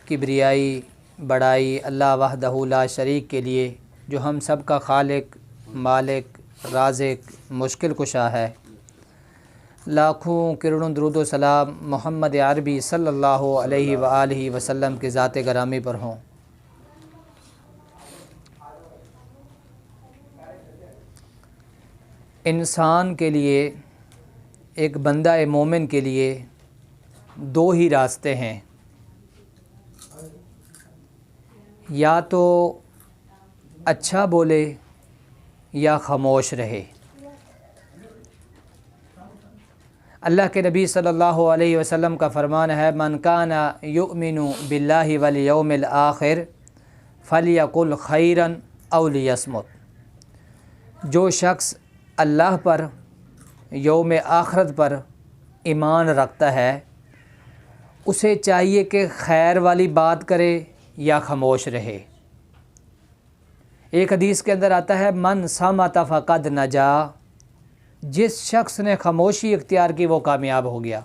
किब्रियाई बड़ाई अल्लाह वहदहू ला शरीक के लिए, जो हम सब का खालिक, मालिक, राज़िक, मुश्किल कुशा है। लाखों करोड़ों दुरूद व सलाम मोहम्मद अरबी सल्लल्लाहु अलैहि व आलिहि वसल्लम के ज़ात गरामी पर हों। इंसान के लिए, एक बंदा मोमिन के लिए दो ही रास्ते हैं, या तो अच्छा बोले या ख़ामोश रहे। अल्लाह के नबी सल्लल्लाहु अलैहि वसल्लम का फ़रमान है, मन काना युमिनु बिल्लाहि वल यौमिल आखिर फलियकुल खैरन औ लियस्मुत। जो शख्स अल्लाह पर, यौम आखिरत पर ईमान रखता है, उसे चाहिए कि खैर वाली बात करे या ख़ामोश रहे। एक हदीस के अंदर आता है, मन समत फ़क़द नजा। जिस शख्स ने खामोशी इख्तियार की वो कामयाब हो गया।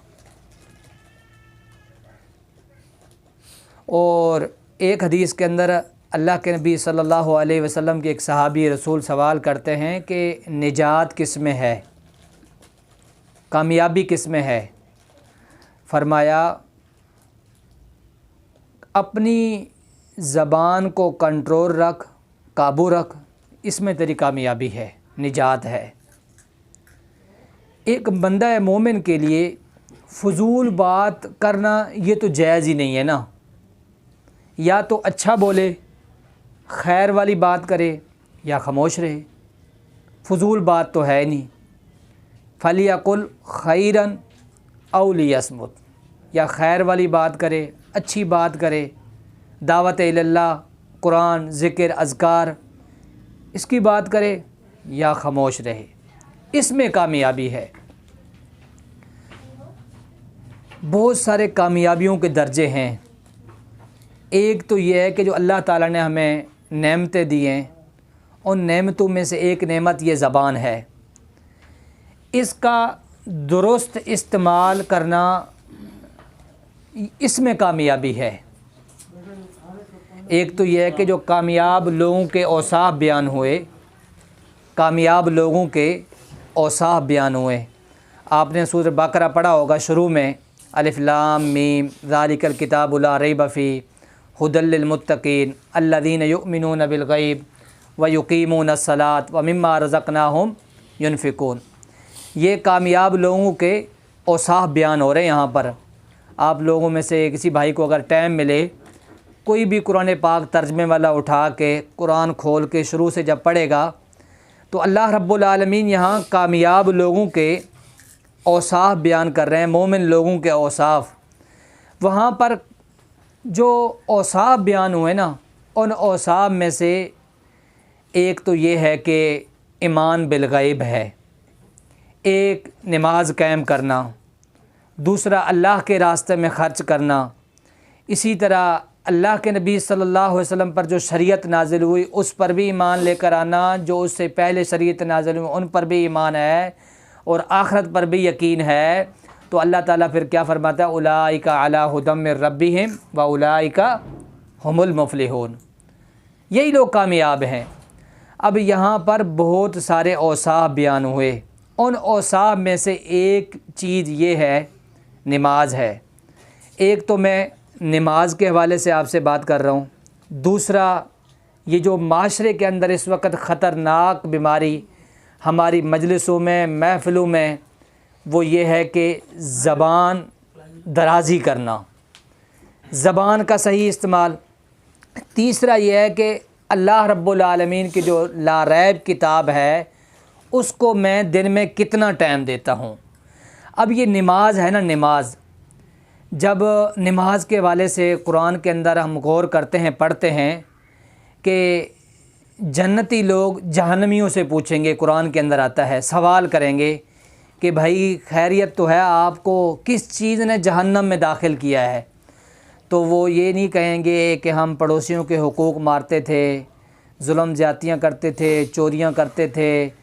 और एक हदीस के अंदर अल्लाह के नबी सल्लल्लाहु अलैहि वसल्लम के एक सहाबी रसूल सवाल करते हैं कि निजात किस में है, कामयाबी किस में है। फरमाया, अपनी ज़बान को कंट्रोल रख, काबू रख, इसमें तेरी कामयाबी है, निजात है। एक बंदा मोमिन के लिए फ़ुज़ूल बात करना ये तो जायज़ ही नहीं है ना। या तो अच्छा बोले, खैर वाली बात करे, या ख़ामोश रहे। फ़ुज़ूल बात तो है नहीं। फलियकुल खैरन औ लियस्मुत, या खैर वाली बात करे, अच्छी बात करे, दावत इल्लल्लाह, कुरान, ज़िक्र, अज़कार, इसकी बात करे, या ख़ामोश रहे। इसमें कामयाबी है। बहुत सारे कामयाबियों के दर्जे हैं। एक तो ये है कि जो अल्लाह ताला ने हमें नेमतें दी हैं, उन नेमतों में से एक नेमत ये ज़बान है। इसका दुरुस्त इस्तेमाल करना, इसमें कामयाबी है। एक तो यह है कि जो कामयाब लोगों के औसाफ बयान हुए, कामयाब लोगों के औसाफ बयान हुए। आपने सूरह बकरा पढ़ा होगा, शुरू में अलिफ लाम मीम ज़ालिकल किताबु ला रैब फ़ीह हुदल लिल मुत्तक़ीन अल्लज़ीना युमिनूना बिल गैब व युक़ीमूनस सलात व मिम्मा रज़क़नाहुम युनफ़िक़ून। ये कामयाब लोगों के औसाफ बयान हो रहे हैं यहाँ पर। आप लोगों में से किसी भाई को अगर टाइम मिले, कोई भी कुरान पाक तर्जमे वाला उठा के कुरान खोल के शुरू से जब पढ़ेगा, तो अल्लाह रब्बुल आलमीन यहाँ कामयाब लोगों के औसाफ बयान कर रहे हैं, मोमिन लोगों के औसाफ। वहाँ पर जो औसाफ बयान हुए ना, उन औसाफ में से एक तो ये है कि ईमान बिल गैब है, एक नमाज कायम करना, दूसरा अल्लाह के रास्ते में ख़र्च करना। इसी तरह अल्लाह के नबी सल्लल्लाहु अलैहि वसल्लम पर जो शरीयत नाजिल हुई उस पर भी ईमान लेकर आना, जो उससे पहले शरीयत नाजिल हुई उन पर भी ईमान है, और आखिरत पर भी यकीन है। तो अल्लाह ताला फिर क्या फरमाता है, उलाइका अला हुदम मिर रब्बिहिम व उलाइका हुमुल मुफ़लिहून। यही लोग कामयाब हैं। अब यहाँ पर बहुत सारे औसाफ बयान हुए। उन औसाफ में से एक चीज़ ये है, नमाज है। एक तो मैं नमाज के हवाले से आपसे बात कर रहा हूँ। दूसरा, ये जो माशरे के अंदर इस वक्त ख़तरनाक बीमारी हमारी मजलिसों में, महफ़िलों में, वो ये है कि ज़बान दराज़ी करना, ज़बान का सही इस्तेमाल। तीसरा ये है कि अल्लाह रब्बुल आलमीन की जो ला रैब किताब है, उसको मैं दिन में कितना टाइम देता हूँ। अब ये नमाज है ना, नमाज, जब नमाज के वाले से कुरान के अंदर हम गौर करते हैं, पढ़ते हैं कि जन्नती लोग जहन्नमियों से पूछेंगे, कुरान के अंदर आता है, सवाल करेंगे कि भाई खैरियत तो है, आपको किस चीज़ ने जहन्नम में दाखिल किया है। तो वो ये नहीं कहेंगे कि हम पड़ोसियों के हुकूक मारते थे, जुल्म ज़्यादतियाँ करते थे, चोरियाँ करते थे।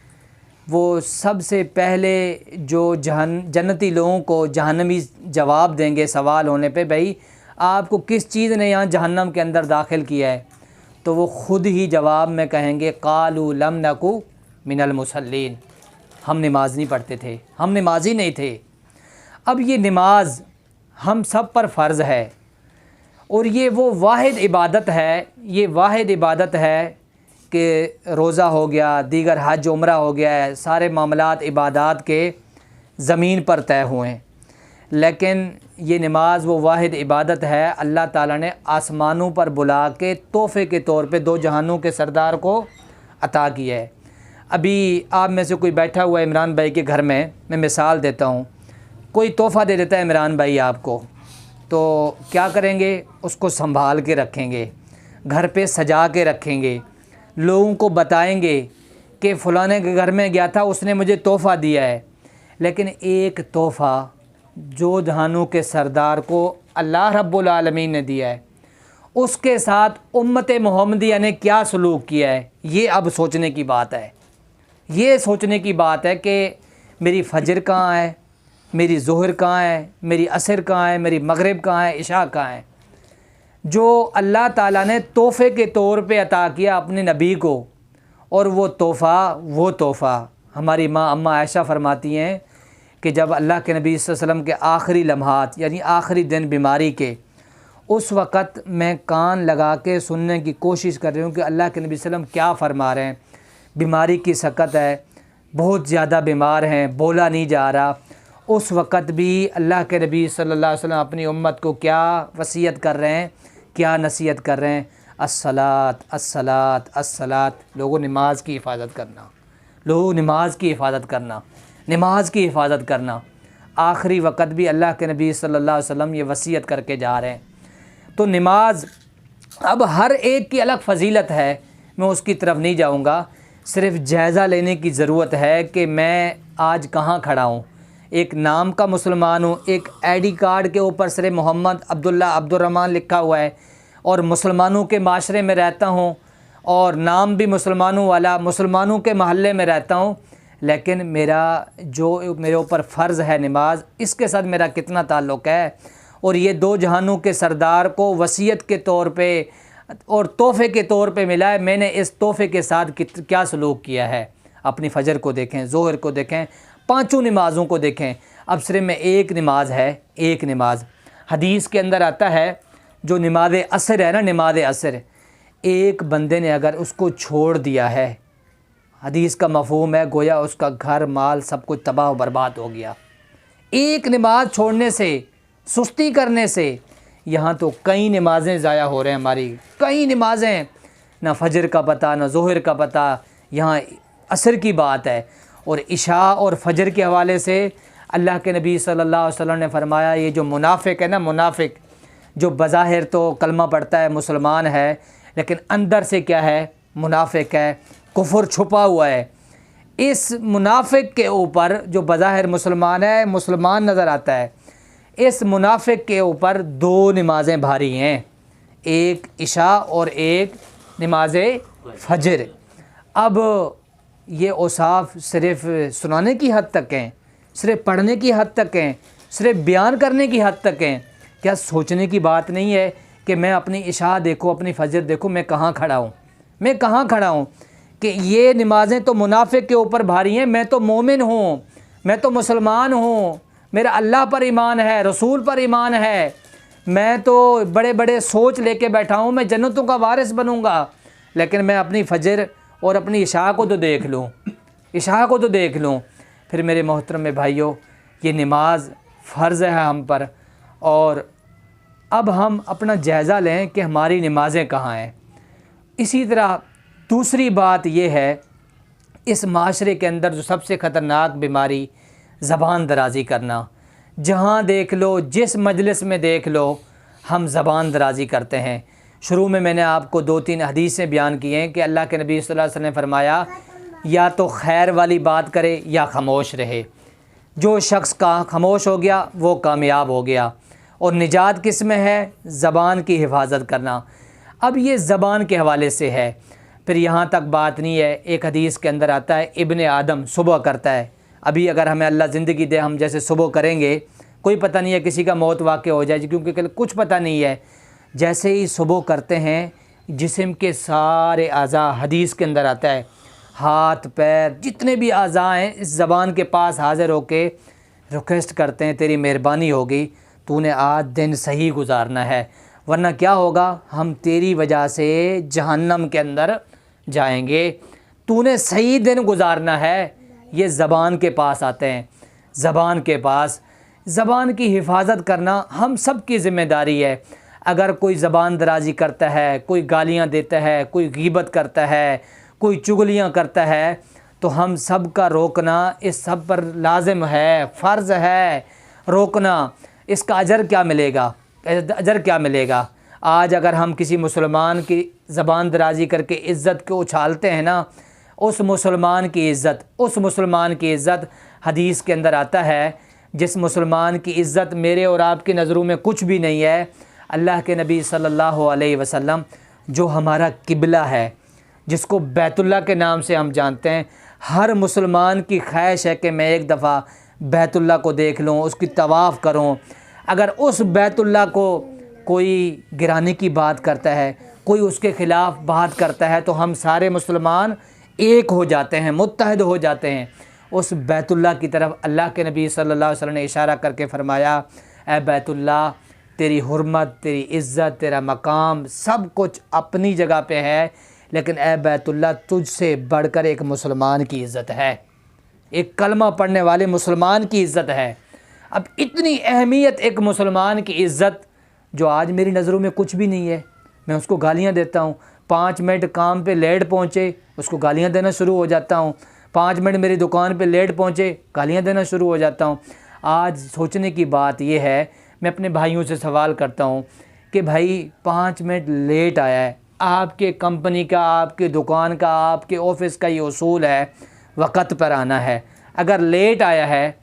वो सबसे पहले जो जन्नती लोगों को जहन्नमी जवाब देंगे सवाल होने पे, भाई आपको किस चीज़ ने यहाँ जहन्नम के अंदर दाखिल किया है? तो वो ख़ुद ही जवाब में कहेंगे क़ालू लम नकु मिनल मुसल्लीन, हम नमाज नहीं पढ़ते थे, हम नमाजी नहीं थे। अब ये नमाज हम सब पर फ़र्ज़ है और ये वो वाहिद इबादत है, ये वाहिद इबादत है कि रोज़ा हो गया, दीगर हज उम्रा हो गया है, सारे मामलात इबादत के ज़मीन पर तय हुए हैं। लेकिन ये नमाज वो वाहिद इबादत है अल्लाह ताला ने आसमानों पर बुला के तोहफ़े के तौर पे दो जहानों के सरदार को अता किया है। अभी आप में से कोई बैठा हुआ है इमरान भाई के घर में, मैं मिसाल देता हूँ, कोई तोहफ़ा दे देता है इमरान भाई आपको, तो क्या करेंगे? उसको संभाल के रखेंगे, घर पे सजा के रखेंगे, लोगों को बताएंगे कि फ़लाने के घर में गया था, उसने मुझे तोहफ़ा दिया है। लेकिन एक तोहफ़ा जो जहानों के सरदार को अल्लाह रब्बुल आलमीन ने दिया है, उसके साथ उम्मत मोहम्मदिया ने क्या सलूक किया है, ये अब सोचने की बात है। ये सोचने की बात है कि मेरी फ़जर कहाँ है, मेरी ज़ोहर कहाँ है, मेरी असर कहाँ है, मेरी मगरिब कहाँ है, इशा कहाँ है। जो अल्लाह ताला ने तोहफ़े के तौर पे अता किया अपने नबी को, और वो तोहफ़ा हमारी माँ अम्मा आयशा फरमाती हैं कि जब अल्लाह के नबी सल्लल्लाहु अलैहि वसल्लम के आखिरी लम्हात यानी आखिरी दिन बीमारी के, उस वक़्त मैं कान लगा के सुनने की कोशिश कर रही हूँ कि अल्लाह के नबी सल्लल्लाहु अलैहि वसल्लम क्या फ़रमा रहे हैं। बीमारी की सकत है, बहुत ज़्यादा बीमार हैं, बोला नहीं जा रहा। उस वक़्त भी अल्लाह के नबी सल्लल्लाहु अलैहि वसल्लम अपनी उम्मत को क्या वसीयत कर रहे हैं, क्या नसीहत कर रहे हैं? अस्सलात अस्सलात अस्सलात, लोगों नमाज की हिफाजत करना, लोगों नमाज की हिफाजत करना, नमाज की हिफाजत करना। आखिरी वक़्त भी अल्लाह के नबी सल्लल्लाहु अलैहि वसल्लम ये वसीयत करके जा रहे हैं। तो नमाज अब हर एक की अलग फ़जीलत है, मैं उसकी तरफ नहीं जाऊँगा। सिर्फ़ जायज़ा लेने की ज़रूरत है कि मैं आज कहाँ खड़ा हूँ। एक नाम का मुसलमान हूँ, एक आईडी कार्ड के ऊपर सिर्फ मोहम्मद अब्दुल्ला अब्दुर्रहमान लिखा हुआ है और मुसलमानों के माशरे में रहता हूँ और नाम भी मुसलमानों वाला, मुसलमानों के महल्ले में रहता हूँ, लेकिन मेरा जो मेरे ऊपर फ़र्ज़ है नमाज, इसके साथ मेरा कितना ताल्लुक़ है। और ये दो जहानों के सरदार को वसीयत के तौर पे और तोहफ़े के तौर पे मिला है, मैंने इस तोहफ़े के साथ क्या सलूक किया है। अपनी फ़जर को देखें, ज़ोहर को देखें, पाँचों नमाज़ों को देखें। अब सिर्फ में एक नमाज है, एक नमाज। हदीस के अंदर आता है जो नमाज असर है ना, नमाज असर, एक बंदे ने अगर उसको छोड़ दिया है, हदीस का मफ़हूम है गोया उसका घर माल सब कुछ तबाह बर्बाद हो गया। एक नमाज छोड़ने से, सुस्ती करने से, यहाँ तो कई नमाज़ें ज़ाया हो रहे हैं हमारी, कई नमाज़ें, ना फ़जर का पता ना ज़ोहर का पता, यहाँ असर की बात है। और इशा और फ़जर के हवाले से अल्लाह के नबी सल्लल्लाहु अलैहि वसल्लम ने फरमाया, ये जो मुनाफिक है ना, मुनाफिक जो बज़ाहिर तो कलमा पढ़ता है, मुसलमान है, लेकिन अंदर से क्या है, मुनाफिक है, कुफ्र छुपा हुआ है। इस मुनाफिक के ऊपर जो बज़ाहिर मुसलमान है, मुसलमान नज़र आता है, इस मुनाफिक के ऊपर दो नमाज़ें भारी हैं, एक इशा और एक नमाज फ़जर। अब ये औसाफ सिर्फ़ सुनाने की हद तक हैं, सिर्फ़ पढ़ने की हद तक हैं, सिर्फ़ बयान करने की हद तक हैं। क्या सोचने की बात नहीं है कि मैं अपनी इशा देखो, अपनी फ़जर देखो, मैं कहाँ खड़ा हूँ, मैं कहाँ खड़ा हूँ। कि ये नमाज़ें तो मुनाफिक के ऊपर भारी हैं, मैं तो मोमिन हूँ, मैं तो मुसलमान हूँ, मेरा अल्लाह पर ईमान है, रसूल पर ईमान है, मैं तो बड़े बड़े सोच लेके बैठा हूँ, मैं जन्नतों का वारिस बनूँगा, लेकिन मैं अपनी फ़जर और अपनी इशा को तो देख लूँ, इशा को तो देख लूँ। फिर मेरे मोहतरम में भाइयों, ये नमाज फ़र्ज़ है हम पर। और अब हम अपना जायज़ा लें कि हमारी नमाज़ें कहाँ हैं। इसी तरह दूसरी बात यह है, इस माशरे के अंदर जो सबसे ख़तरनाक बीमारी ज़बान दराज़ी करना, जहाँ देख लो, जिस मजलिस में देख लो, हम ज़बान दराज़ी करते हैं। शुरू में मैंने आपको 2-3 हदीसें बयान की हैं कि अल्लाह के नबी सल्लल्लाहु अलैहि वसल्लम ने फरमाया, या तो खैर वाली बात करे या खामोश रहे। जो शख्स का खामोश हो गया वो कामयाब हो गया। और निजात किस में है? ज़बान की हिफाजत करना। अब ये ज़बान के हवाले से है। फिर यहाँ तक बात नहीं है, एक हदीस के अंदर आता है, इब्ने आदम सुबह करता है। अभी अगर हमें अल्लाह ज़िंदगी दे, हम जैसे सुबह करेंगे कोई पता नहीं है किसी का मौत वाक़ हो जाए, क्योंकि कुछ पता नहीं है। जैसे ही सुबह करते हैं जिस्म के सारे अज़ा, हदीस के अंदर आता है, हाथ पैर जितने भी अज़ा हैं इस ज़बान के पास हाज़िर होके रिक्वेस्ट करते हैं तेरी मेहरबानी होगी, तूने आज दिन सही गुजारना है, वरना क्या होगा, हम तेरी वजह से जहन्नम के अंदर जाएंगे, तूने सही दिन गुजारना है। ये ज़बान के पास आते हैं। ज़बान के पास, ज़बान की हिफाजत करना हम सब की ज़िम्मेदारी है। अगर कोई ज़बान दराजी करता है, कोई गालियाँ देता है, कोई गीबत करता है, कोई चुगलियाँ करता है, तो हम सब का रोकना इस सब पर लाजिम है, फ़र्ज़ है रोकना। इसका अजर क्या मिलेगा? अजर क्या मिलेगा? आज अगर हम किसी मुसलमान की ज़बान दराजी करके इज़्ज़त को उछालते हैं ना, उस मुसलमान की इज़्ज़त हदीस के अंदर आता है, जिस मुसलमान की इज़्ज़त मेरे और आपकी नज़रों में कुछ भी नहीं है, अल्लाह के नबी सल्लल्लाहु अलैहि वसल्लम जो हमारा किबला है, जिसको बैतुल्लाह के नाम से हम जानते हैं, हर मुसलमान की ख्वाहिश है कि मैं एक दफ़ा बैतुल्लाह को देख लूँ, उसकी तवाफ़ करूँ। अगर उस बैतुल्लाह को कोई गिराने की बात करता है, कोई उसके ख़िलाफ़ बात करता है, तो हम सारे मुसलमान एक हो जाते हैं, मुत्तहद हो जाते हैं। उस बैतुल्लाह की तरफ अल्लाह के नबी सल्लल्लाहु अलैहि वसल्लम ने इशारा करके फ़रमाया, ए बैतुल्लाह, तेरी हुर्मत, तेरी इज़्ज़त, तेरा मकाम सब कुछ अपनी जगह पे है, लेकिन ए बैतुल्लाह, तुझसे बढ़कर एक मुसलमान की इज़्ज़त है, एक कलमा पढ़ने वाले मुसलमान की इज़्ज़त है। अब इतनी अहमियत एक मुसलमान की इज़्ज़त जो आज मेरी नज़रों में कुछ भी नहीं है, मैं उसको गालियाँ देता हूँ। 5 मिनट काम पे लेट पहुँचे, उसको गालियाँ देना शुरू हो जाता हूँ। 5 मिनट मेरी दुकान पे लेट पहुँचे, गालियाँ देना शुरू हो जाता हूँ। आज सोचने की बात यह है, मैं अपने भाइयों से सवाल करता हूँ कि भाई 5 मिनट लेट आया है, आपके कंपनी का, आपकी दुकान का, आपके ऑफिस का ये उसूल है वक़्त पर आना है। अगर लेट आया है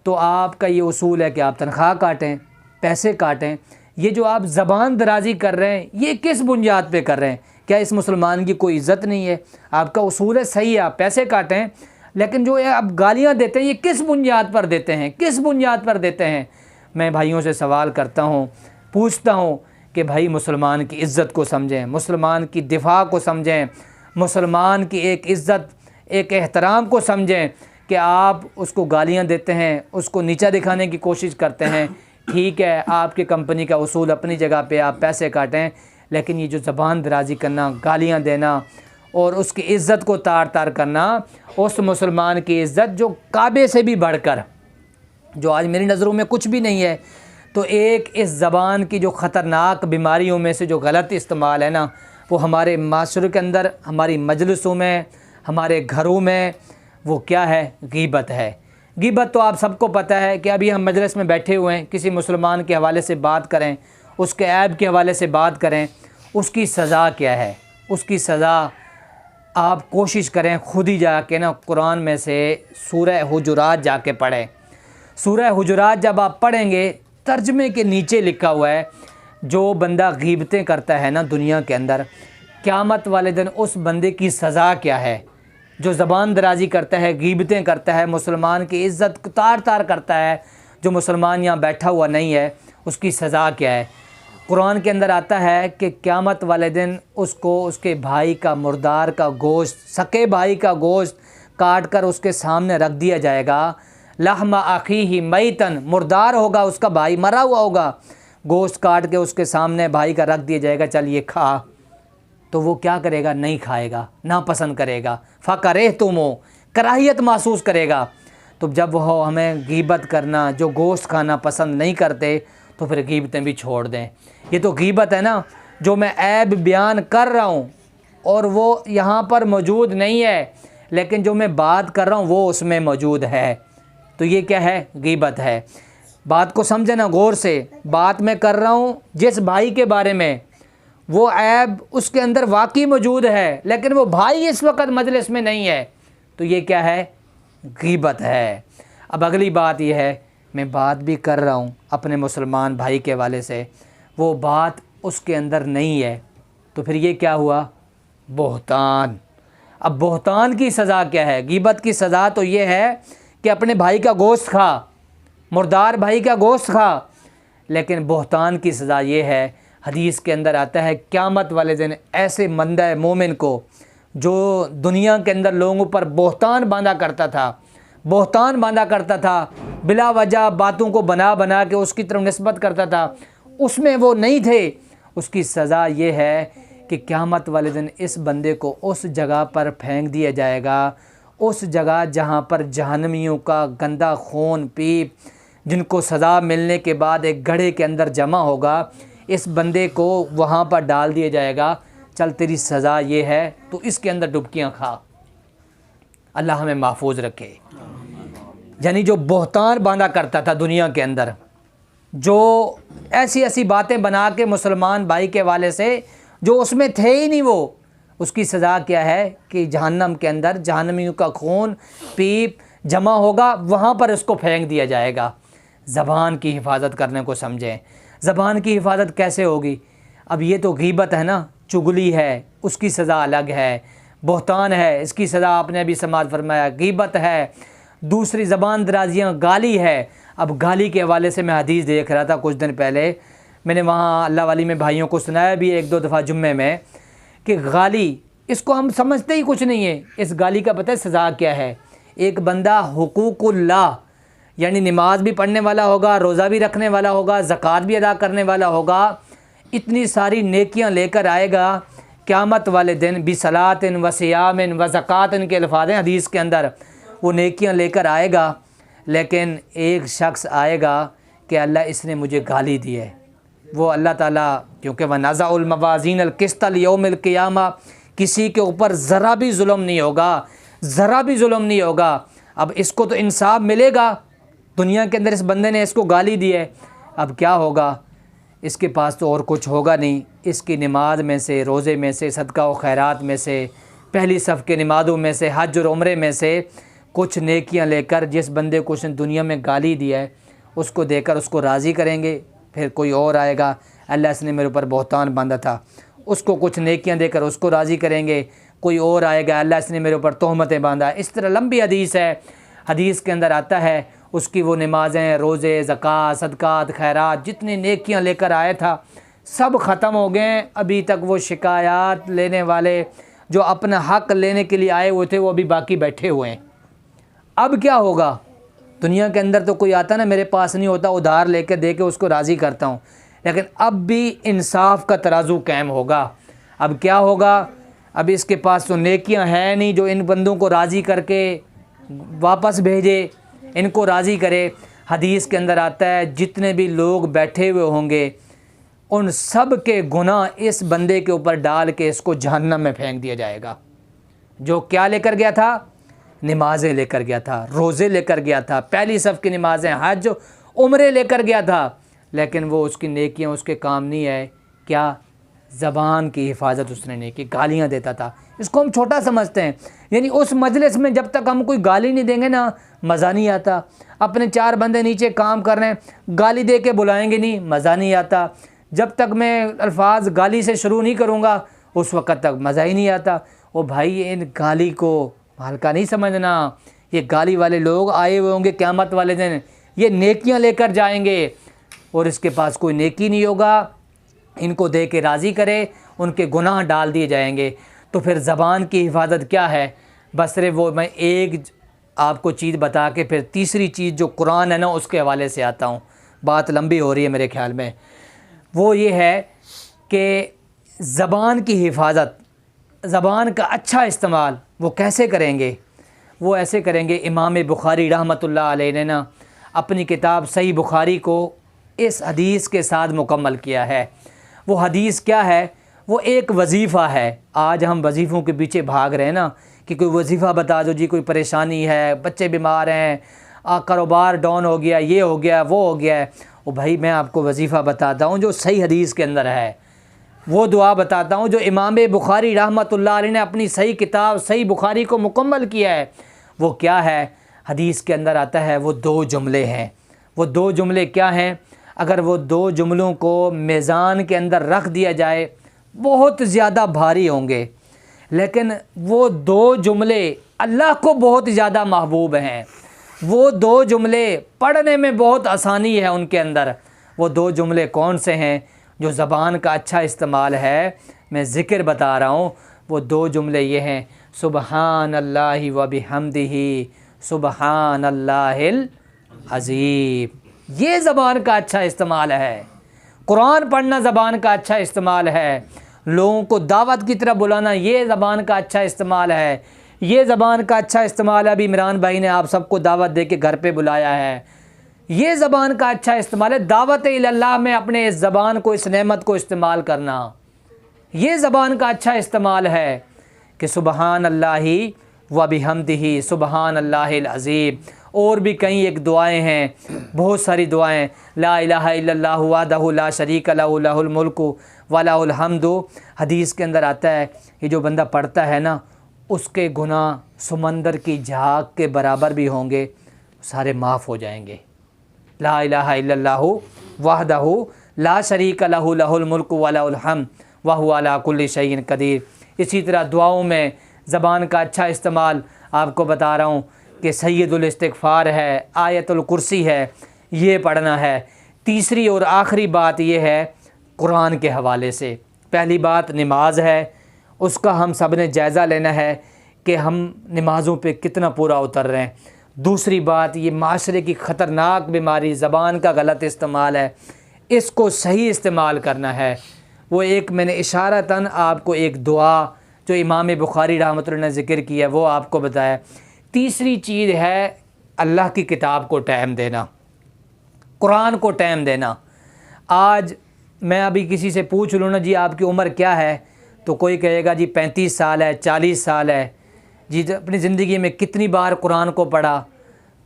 तो आपका ये उसूल है कि आप तनख्वाह काटें, पैसे काटें। ये जो आप ज़बान दराजी कर रहे हैं, ये किस बुनियाद पे कर रहे हैं? क्या इस मुसलमान की कोई इज़्ज़त नहीं है? आपका उसूल है सही है, आप पैसे काटें, लेकिन जो आप गालियाँ देते हैं, ये किस बुनियाद पर देते हैं? किस बुनियाद पर देते हैं? मैं भाइयों से सवाल करता हूँ, पूछता हूँ कि भाई मुसलमान की इज़्ज़त को समझें, मुसलमान की दिफा को समझें, मुसलमान की एक इज़्ज़त, एक एहतराम को समझें कि आप उसको गालियाँ देते हैं, उसको नीचा दिखाने की कोशिश करते हैं। ठीक है, आपकी कंपनी का उसूल अपनी जगह पे, आप पैसे काटें, लेकिन ये जो ज़बान दराजी करना, गालियाँ देना और उसकी इज़्ज़त को तार तार करना, उस मुसलमान की इज़्ज़त जो काबे से भी बढ़कर, जो आज मेरी नज़रों में कुछ भी नहीं है, तो एक इस ज़बान की जो ख़तरनाक बीमारियों में से जो गलत इस्तेमाल है ना, वो हमारे माशरे के अंदर, हमारी मजलिसों में, हमारे घरों में, वो क्या है? गीबत है। गीबत तो आप सबको पता है कि अभी हम मजलिस में बैठे हुए हैं, किसी मुसलमान के हवाले से बात करें, उसके ऐब के हवाले से बात करें, उसकी सज़ा क्या है? उसकी सज़ा आप कोशिश करें खुद ही जाके ना कुरान में से सूरह हुजुरात जाके पढ़ें। सूरह हुजुरात जब आप पढ़ेंगे, तर्जमे के नीचे लिखा हुआ है, जो बंदा गीबतें करता है ना दुनिया के अंदर, क़यामत वाले दिन उस बंदे की सज़ा क्या है? जो ज़बान दराजी करता है, गीबतें करता है, मुसलमान की इज़्ज़त तार तार करता है, जो मुसलमान यहाँ बैठा हुआ नहीं है, उसकी सज़ा क्या है? कुरान के अंदर आता है कि क़यामत वाले दिन उसको उसके भाई का मुर्दार का गोश्त, सके भाई का गोश्त काट कर उसके सामने रख दिया जाएगा। लहमा अखीही मैतन, मुर्दार होगा, उसका भाई मरा हुआ होगा, गोश्त काट के उसके सामने भाई का रख दिया जाएगा, चल ये खा। तो वो क्या करेगा? नहीं खाएगा, ना पसंद करेगा। फ़करे तुमो, कराहियत महसूस करेगा। तो जब वो हमें गीबत करना, जो गोश्त खाना पसंद नहीं करते, तो फिर गीबतें भी छोड़ दें। ये तो गीबत है ना, जो मैं ऐब बयान कर रहा हूँ और वो यहाँ पर मौजूद नहीं है, लेकिन जो मैं बात कर रहा हूँ वो उसमें मौजूद है, तो ये क्या है? गीबत है। बात को समझे ना गौर से। बात मैं कर रहा हूँ जिस भाई के बारे में, वो ऐब उसके अंदर वाकई मौजूद है, लेकिन वो भाई इस वक्त मजलिस में नहीं है, तो ये क्या है? गीबत है। अब अगली बात यह है, मैं बात भी कर रहा हूँ अपने मुसलमान भाई के हवाले से, वो बात उसके अंदर नहीं है, तो फिर ये क्या हुआ? बोहतान। अब बोहतान की सज़ा क्या है? गीबत की सज़ा तो ये है कि अपने भाई का गोश्त खा, मुर्दार भाई का गोश्त खा। लेकिन बहतान की सज़ा ये है, हदीस के अंदर आता है क़यामत वाले दिन ऐसे मंदा मोमिन को जो दुनिया के अंदर लोगों पर बहतान बांधा करता था, बिला वजह बातों को बना बना के उसकी तरफ निस्बत करता था, उसमें वो नहीं थे। उसकी सज़ा ये है कि क़यामत वाले दिन इस बंदे को उस जगह पर फेंक दिया जाएगा, उस जगह जहाँ पर जहन्नमियों का गंदा खून पी, जिनको सज़ा मिलने के बाद एक गड्ढे के अंदर जमा होगा, इस बंदे को वहाँ पर डाल दिया जाएगा। चल तेरी सज़ा ये है, तो इसके अंदर डुबकियाँ खा। अल्लाह हमें महफूज रखे। यानी जो बहतान बांधा करता था दुनिया के अंदर, जो ऐसी ऐसी बातें बना के मुसलमान भाई के वाले से, जो उसमें थे ही नहीं, वो उसकी सज़ा क्या है कि जहन्नम के अंदर जहन्नमियों का खून पीप जमा होगा, वहाँ पर उसको फेंक दिया जाएगा। ज़बान की हिफाजत करने को समझें। ज़बान की हिफाजत कैसे होगी? अब ये तो गीबत है ना, चुगली है, उसकी सज़ा अलग है। बहतान है, इसकी सज़ा आपने अभी समाज फरमाया। गीबत है, दूसरी ज़बान दराजियाँ, गाली है। अब गाली के हवाले से मैं हदीस देख रहा था कुछ दिन पहले, मैंने वहाँ अल्लाह वाली में भाइयों को सुनाया भी एक दो दफ़ा जुम्मे में कि गाली, इसको हम समझते ही कुछ नहीं है। इस गाली का पता है सज़ा क्या है? एक बंदा हुकूकुल्लाह यानी नमाज भी पढ़ने वाला होगा, रोज़ा भी रखने वाला होगा, ज़कात भी अदा करने वाला होगा, इतनी सारी नेकियां लेकर आएगा क़यामत वाले दिन। बिसलातिन व सियामिन व ज़कातिन के अल्फाज़ हैं हदीस के अंदर। वो नेकियां लेकर आएगा, लेकिन एक शख्स आएगा कि अल्लाह इसने मुझे गाली दी है। वो अल्लाह ताला, क्योंकि वह नज़ाउल मवाज़ीन अल क़िस्त यौमिल क़ियामा, किसी के ऊपर ज़रा भी जुल्म नहीं होगा, ज़रा भी जुल्म नहीं होगा। अब इसको तो इंसाफ मिलेगा, दुनिया के अंदर इस बंदे ने इसको गाली दी है, अब क्या होगा? इसके पास तो और कुछ होगा नहीं। इसकी नमाज में से, रोज़े में से, सदका व खैरात में से, पहली सफ़ के नमाज़ों में से, हज और उम्रे में से कुछ नेकियां लेकर जिस बंदे को उसने दुनिया में गाली दिया है उसको देकर उसको राज़ी करेंगे। फिर कोई और आएगा, अल्लाह इसने मेरे ऊपर बहतान बांधा था, उसको कुछ नेकियां देकर उसको राज़ी करेंगे। कोई और आएगा, अल्लाह इसने मेरे ऊपर तोहमतें बांधा। इस तरह लंबी हदीस है। हदीस के अंदर आता है उसकी वो नमाज़ें, रोज़े, ज़कात, सदकात, खैरात, जितनी नेकियां लेकर आया था सब ख़त्म हो गए। अभी तक वो शिकायत लेने वाले जो अपना हक़ लेने के लिए आए हुए थे वो अभी बाकी बैठे हुए हैं। अब क्या होगा? दुनिया के अंदर तो कोई आता ना, मेरे पास नहीं होता, उधार लेकर दे के उसको राज़ी करता हूँ, लेकिन अब भी इंसाफ का तराजू कायम होगा। अब क्या होगा? अब इसके पास तो नेकियां हैं नहीं जो इन बंदों को राज़ी करके वापस भेजे, इनको राज़ी करे। हदीस के अंदर आता है जितने भी लोग बैठे हुए होंगे उन सब के गुनाह इस बंदे के ऊपर डाल के इसको जहन्नम में फेंक दिया जाएगा। जो क्या लेकर गया था? नमाज़ें लेकर गया था, रोज़े लेकर गया था, पहली सफ़ की नमाज़ें, हज, उम्रे लेकर गया था, लेकिन वो उसकी नेकियां उसके काम नहीं आए। क्या? ज़बान की हिफाजत उसने नहीं की, गालियाँ देता था। इसको हम छोटा समझते हैं, यानी उस मजलिस में जब तक हम कोई गाली नहीं देंगे ना, मज़ा नहीं आता। अपने चार बंदे नीचे काम कर रहे हैं, गाली दे के बुलाएंगे नहीं, मज़ा नहीं आता। जब तक मैं अल्फाज गाली से शुरू नहीं करूँगा उस वक़्त तक मज़ा ही नहीं आता। ओ भाई, इन गाली को हल्का नहीं समझना। ये गाली वाले लोग आए हुए होंगे क़यामत वाले दिन, ये नेकियां लेकर जाएंगे और इसके पास कोई नेकी नहीं होगा। इनको दे के राज़ी करे, उनके गुनाह डाल दिए जाएंगे। तो फिर ज़बान की हिफाजत क्या है? बस सिर्फ वो मैं एक आपको चीज़ बता के फिर तीसरी चीज़ जो कुरान है ना उसके हवाले से आता हूँ। बात लंबी हो रही है मेरे ख़्याल में। वो ये है कि ज़बान की हिफाजत, ज़बान का अच्छा इस्तेमाल वो कैसे करेंगे? वो ऐसे करेंगे। इमाम बुखारी रहमतुल्लाह अलैह ने ना अपनी किताब सही बुखारी को इस हदीस के साथ मुकम्मल किया है। वो हदीस क्या है? वो एक वजीफ़ा है। आज हम वजीफ़ों के पीछे भाग रहे हैं ना कि कोई वजीफ़ा बता दो जी, कोई परेशानी है, बच्चे बीमार हैं, कारोबार डाउन हो गया, ये हो गया, वो हो गया है। ओ भाई, मैं आपको वजीफ़ा बताता हूँ जो सही हदीस के अंदर है। वो दुआ बताता हूँ जो इमाम बुखारी रहमतुल्लाह अलैह ने अपनी सही किताब सही बुखारी को मुकम्मल किया है। वो क्या है? हदीस के अंदर आता है वो दो जुमले हैं। वो दो जुमले क्या हैं? अगर वो दो जुमलों को मीज़ान के अंदर रख दिया जाए बहुत ज़्यादा भारी होंगे, लेकिन वो दो जुमले अल्लाह को बहुत ज़्यादा महबूब हैं। वो दो जुमले पढ़ने में बहुत आसानी है उनके अंदर। वो दो जुमले कौन से हैं जो ज़बान का अच्छा इस्तेमाल है, मैं ज़िक्र बता रहा हूँ। वो दो जुमले ये हैं, सुबहान अल्लाहि व बिहम्दिही सुबहान अल्लाहिल अज़ीम। ये ज़बान का अच्छा इस्तेमाल है। कुरान पढ़ना ज़बान का अच्छा इस्तेमाल है। लोगों को दावत की तरफ बुलाना ये ज़बान का अच्छा इस्तेमाल है। ये ज़बान का अच्छा इस्तेमाल है। अभी इमरान भाई ने आप सबको दावत दे के घर पे बुलाया है। ये ज़बान का अच्छा इस्तेमाल है। दावत इल्लल्लाह में अपने इस ज़बान को, इस नेमत को इस्तेमाल करना, ये ज़बान का अच्छा इस्तेमाल है कि सुबहान अल्लाहि व बिहम्दिही सुबहान अल्लाहिल अज़ीम। और भी कई एक दुआएं हैं, बहुत सारी दुआएं। ला इलाहा इल्लल्लाहु वहदहु ला शरीका लहु लहुल मुल्कु व लहुल हम्दु। हदीस के अंदर आता है ये जो बंदा पढ़ता है ना, उसके गुनाह समंदर की झाग के बराबर भी होंगे, सारे माफ़ हो जाएंगे। ला इलाहा इल्लल्लाहु वहदहु ला शरीका लहु लहुल मुल्कु व लहुल हम्द व हुवा अला कुल्लि शैइन कदीर। इसी तरह दुआओं में ज़बान का अच्छा इस्तेमाल आपको बता रहा हूँ कि सैयदुल इस्तिग़फ़ार है, आयतुल कुर्सी है, ये पढ़ना है। तीसरी और आखिरी बात ये है कुरान के हवाले से। पहली बात नमाज है, उसका हम सब ने जायज़ा लेना है कि हम नमाज़ों पे कितना पूरा उतर रहे हैं। दूसरी बात ये माशरे की ख़तरनाक बीमारी ज़बान का गलत इस्तेमाल है, इसको सही इस्तेमाल करना है। वो एक मैंने इशारतन आपको एक दुआ जो इमाम बुखारी रहमतुल्लाह ने ज़िक्र किया वो आपको बताया। तीसरी चीज़ है अल्लाह की किताब को टाइम देना, कुरान को टाइम देना। आज मैं अभी किसी से पूछ लूँ ना जी आपकी उम्र क्या है, तो कोई कहेगा जी 35 साल है, 40 साल है। जी अपनी ज़िंदगी में कितनी बार कुरान को पढ़ा,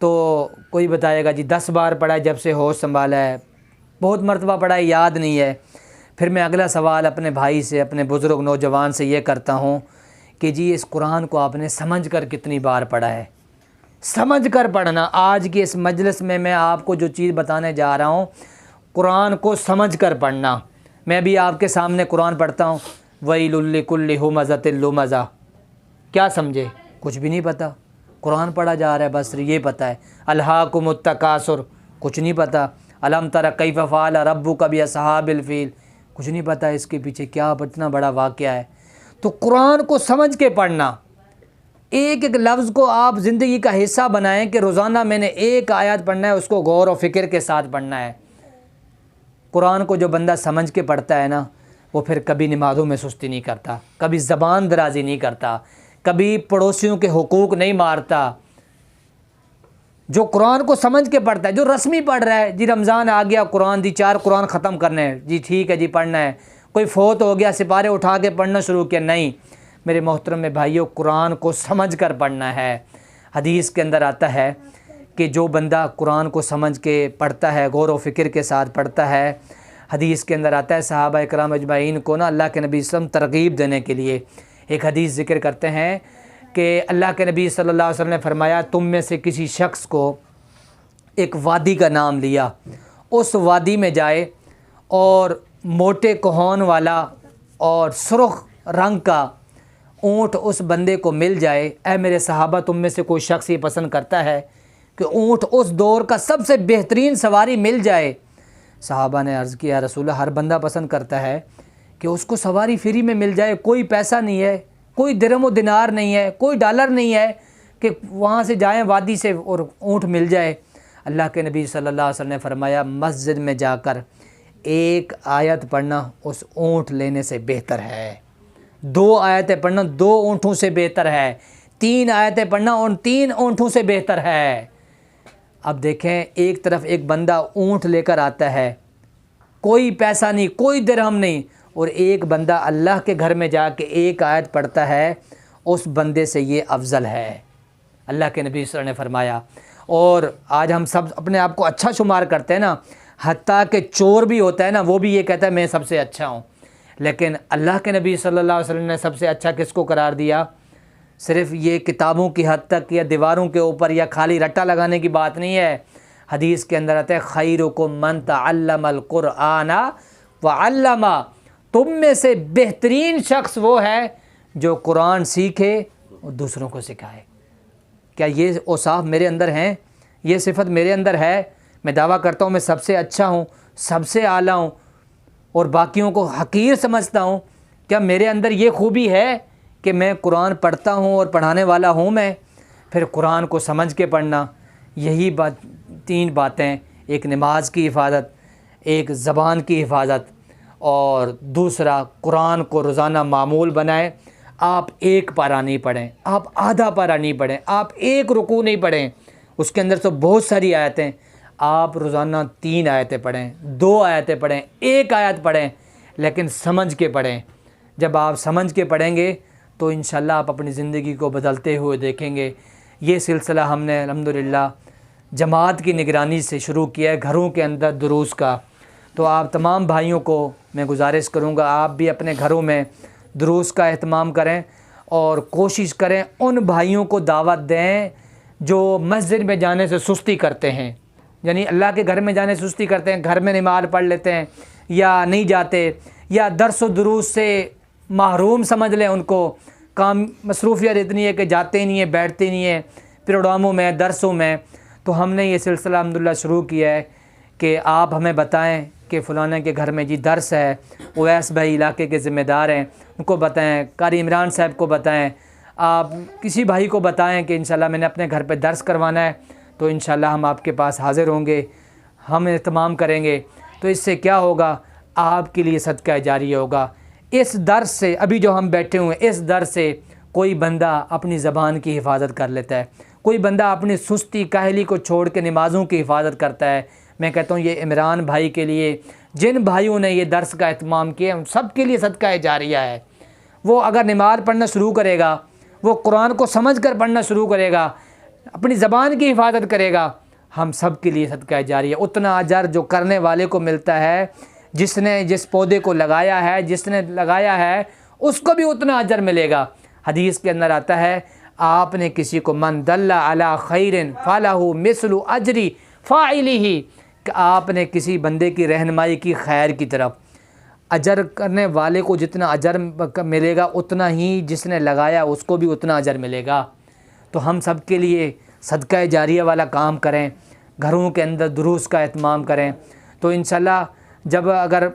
तो कोई बताएगा जी 10 बार पढ़ा है जब से होश संभाला है, बहुत मरतबा पढ़ा है याद नहीं है। फिर मैं अगला सवाल अपने भाई से, अपने बुज़ुर्ग नौजवान से ये करता हूँ कि जी इस कुरान को आपने समझ कर कितनी बार पढ़ा है। समझ कर पढ़ना। आज की इस मजलिस में मैं आपको जो चीज़ बताने जा रहा हूँ, कुरान को समझ कर पढ़ना। मैं भी आपके सामने कुरान पढ़ता हूँ, वैलुल लिकुल्लि हुमज़तिल लुमज़ा। क्या समझे? कुछ भी नहीं पता। कुरान पढ़ा जा रहा है, बस ये पता है अल्हाकुमुत तकासुर, कुछ नहीं पता। अलम तरा कैफ़ फ़अल रब्बुका बि अस्हाबिल फ़ील, कुछ नहीं पता इसके पीछे क्या इतना बड़ा वाक़या है। तो कुरान को समझ के पढ़ना, एक एक लफ्ज़ को आप ज़िंदगी का हिस्सा बनाएं कि रोज़ाना मैंने एक आयत पढ़ना है, उसको गौर और फ़िक्र के साथ पढ़ना है। कुरान को जो बंदा समझ के पढ़ता है ना, वो फिर कभी नमाज़ों में सुस्ती नहीं करता, कभी ज़बान दराज़ी नहीं करता, कभी पड़ोसियों के हुकूक नहीं मारता। जो कुरान को समझ के पढ़ता है, जो रस्मी पढ़ रहा है, जी रमज़ान आ गया कुरान जी 4 कुरान ख़त्म करने हैं, जी ठीक है जी पढ़ना है। कोई फ़ौत हो गया सिपारे उठा के पढ़ना शुरू किया, नहीं मेरे मोहतरम में भाइयों, कुरान को समझ कर पढ़ना है। हदीस के अंदर आता है कि जो बंदा कुरान को समझ के पढ़ता है, गौर व फ़िक्र के साथ पढ़ता है, हदीस के अंदर आता है सहाबा इकराम अजमाइन को ना अल्लाह के नबी सल्लल्लाहु अलैहि वसल्लम तरगीब देने के लिए एक हदीस ज़िक्र करते हैं कि अल्लाह के नबी सल्लल्लाहु अलैहि वसल्लम ने फरमाया, तुम में से किसी शख्स को एक वादी का नाम लिया, उस वादी में जाए और मोटे कोहन वाला और सुर्ख रंग का ऊँट उस बंदे को मिल जाए। ऐ मेरे सहाबा, तुम में से कोई शख्स ये पसंद करता है कि ऊँट उस दौर का सबसे बेहतरीन सवारी मिल जाए? सहाबा ने अर्ज़ किया, रसूल हर बंदा पसंद करता है कि उसको सवारी फ्री में मिल जाए, कोई पैसा नहीं है, कोई दिरहम व दिनार नहीं है, कोई डॉलर नहीं है कि वहाँ से जाएं वादी से और ऊँट मिल जाए। अल्लाह के नबी सल्लल्लाहु अलैहि वसल्लम ने फरमाया, मस्जिद में जाकर एक आयत पढ़ना उस ऊँट लेने से बेहतर है, 2 आयतें पढ़ना 2 ऊँटों से बेहतर है, 3 आयतें पढ़ना उन 3 ऊँटों से बेहतर है। अब देखें, एक तरफ एक बंदा ऊँट लेकर आता है, कोई पैसा नहीं, कोई दिरहम नहीं, और एक बंदा अल्लाह के घर में जाके एक आयत पढ़ता है, उस बंदे से ये अफजल है, अल्लाह के नबी सल्लल्लाहु अलैहि वसल्लम ने फरमाया। और आज हम सब अपने आप को अच्छा शुमार करते हैं ना, हत्ता के चोर भी होता है ना, वो भी ये कहता है मैं सबसे अच्छा हूँ। लेकिन अल्लाह के नबी सल्लल्लाहु अलैहि वसल्लम ने सबसे अच्छा किसको करार दिया? सिर्फ़ ये किताबों की हद तक या दीवारों के ऊपर या खाली रट्टा लगाने की बात नहीं है। हदीस के अंदर आता है, खैरुकुम मन तअल्लमल कुरआना व अल्लमा, तुम में से बेहतरीन शख्स वो है जो कुरान सीखे और दूसरों को सिखाए। क्या ये औसाफ मेरे अंदर हैं? ये सिफ़त मेरे अंदर है, मैं दावा करता हूँ मैं सबसे अच्छा हूँ, सबसे आला हूँ और बाकियों को हकीर समझता हूँ, क्या मेरे अंदर ये खूबी है कि मैं कुरान पढ़ता हूँ और पढ़ाने वाला हूँ मैं? फिर कुरान को समझ के पढ़ना, यही बात, 3 बातें, एक नमाज की हिफाजत, एक ज़बान की हिफाजत और दूसरा कुरान को रोज़ाना मामूल बनाएं। आप एक पारा नहीं पढ़ें, आप आधा पारा नहीं पढ़ें, आप एक रुकू नहीं पढ़ें, उसके अंदर तो बहुत सारी आयतें, आप रोज़ाना 3 आयतें पढ़ें, 2 आयतें पढ़ें, 1 आयत पढ़ें, लेकिन समझ के पढ़ें। जब आप समझ के पढ़ेंगे तो इंशाल्लाह आप अपनी ज़िंदगी को बदलते हुए देखेंगे। ये सिलसिला हमने अल्हम्दुलिल्लाह जमात की निगरानी से शुरू किया है, घरों के अंदर दुरूस का। तो आप तमाम भाइयों को मैं गुजारिश करूँगा, आप भी अपने घरों में दुरूस का एहतमाम करें और कोशिश करें उन भाइयों को दावत दें जो मस्जिद में जाने से सुस्ती करते हैं, यानी अल्लाह के घर में जाने से सुस्ती करते हैं, घर में नमाज़ पढ़ लेते हैं या नहीं जाते, या दर्स व दुरूस से महरूम समझ लें उनको, काम मसरूफियत इतनी है कि जाते नहीं है, बैठते नहीं है प्रोग्रामों में, दरसों में। तो हमने ये सिलसिला अल्हम्दुलिल्लाह शुरू किया है कि आप हमें बताएं कि फ़लाना के घर में जी दर्स है, उवैस भाई इलाके के ज़िम्मेदार हैं, उनको बताएं, कारी इमरान साहब को बताएं, आप किसी भाई को बताएं कि इंशाल्लाह मैंने अपने घर पे दर्स करवाना है, तो इंशाल्लाह हम आपके पास हाज़िर होंगे, हम एहतमाम करेंगे। तो इससे क्या होगा, आपके लिए सदका जारिया होगा। इस दर्स से, अभी जो हम बैठे हुए हैं, इस दर्स से कोई बंदा अपनी ज़बान की हिफाजत कर लेता है, कोई बंदा अपनी सुस्ती काहली को छोड़ के नमाज़ों की हिफाजत करता है। मैं कहता हूँ ये इमरान भाई के लिए, जिन भाइयों ने ये दर्स का एहतमाम किया, उन सब के लिए सदका जारिया है। वो अगर नमाज़ पढ़ना शुरू करेगा, वो कुरान को समझ कर पढ़ना शुरू करेगा, अपनी ज़बान की हिफाजत करेगा, हम सब के लिए सदका जारिया। उतना अजर जो करने वाले को मिलता है, जिसने जिस पौधे को लगाया है, जिसने लगाया है, उसको भी उतना अजर मिलेगा। हदीस के अंदर आता है, आपने किसी को मन दल्ला अला खैरिन फलहु मिस्लु अजरी फ़ाइलिही, कि आपने किसी बंदे की रहनुमाई की खैर की तरफ, अजर करने वाले को जितना अजर मिलेगा उतना ही जिसने लगाया उसको भी उतना अजर मिलेगा। तो हम सब के लिए सदका जारिया वाला काम करें, घरों के अंदर दुरूस का एहतमाम करें। तो इंशाल्लाह जब अगर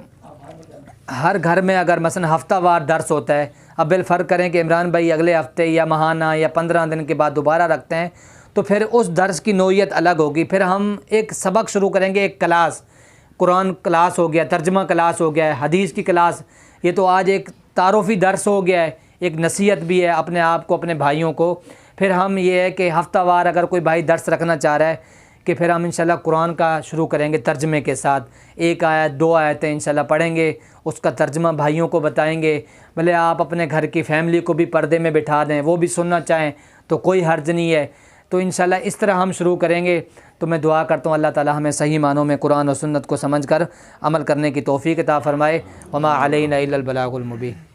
हर घर में अगर मसलन हफ्तावार दर्स होता है, अब बिलफ़र्क करें कि इमरान भाई अगले हफ्ते या माहाना या 15 दिन के बाद दोबारा रखते हैं, तो फिर उस दर्स की नौइयत अलग होगी। फिर हम एक सबक शुरू करेंगे, एक क्लास, कुरान क्लास हो गया, तर्जमा क्लास हो गया है, हदीस की क्लास, ये तो आज एक तारुफ़ी दर्स हो गया है, एक नसीहत भी है अपने आप को, अपने भाइयों को। फिर हम ये है कि हफ्तावार अगर कोई भाई दर्स रखना चाह रहा है कि फिर हम इंशाल्लाह कुरान का शुरू करेंगे तर्जमे के साथ, 1 आयत 2 आयतें इंशाल्लाह पढ़ेंगे, उसका तर्जमा भाइयों को बताएंगे। भले आप अपने घर की फैमिली को भी पर्दे में बिठा दें, वो भी सुनना चाहें तो कोई हर्ज नहीं है। तो इंशाल्लाह इस तरह हम शुरू करेंगे। तो मैं दुआ करता हूँ अल्लाह ताला हमें सही मानों में कुरान और सुन्नत को समझकर अमल करने की तौफ़ीक़ अता फ़रमाए। वमा अलैना इल्लल बलागुल मुबीन।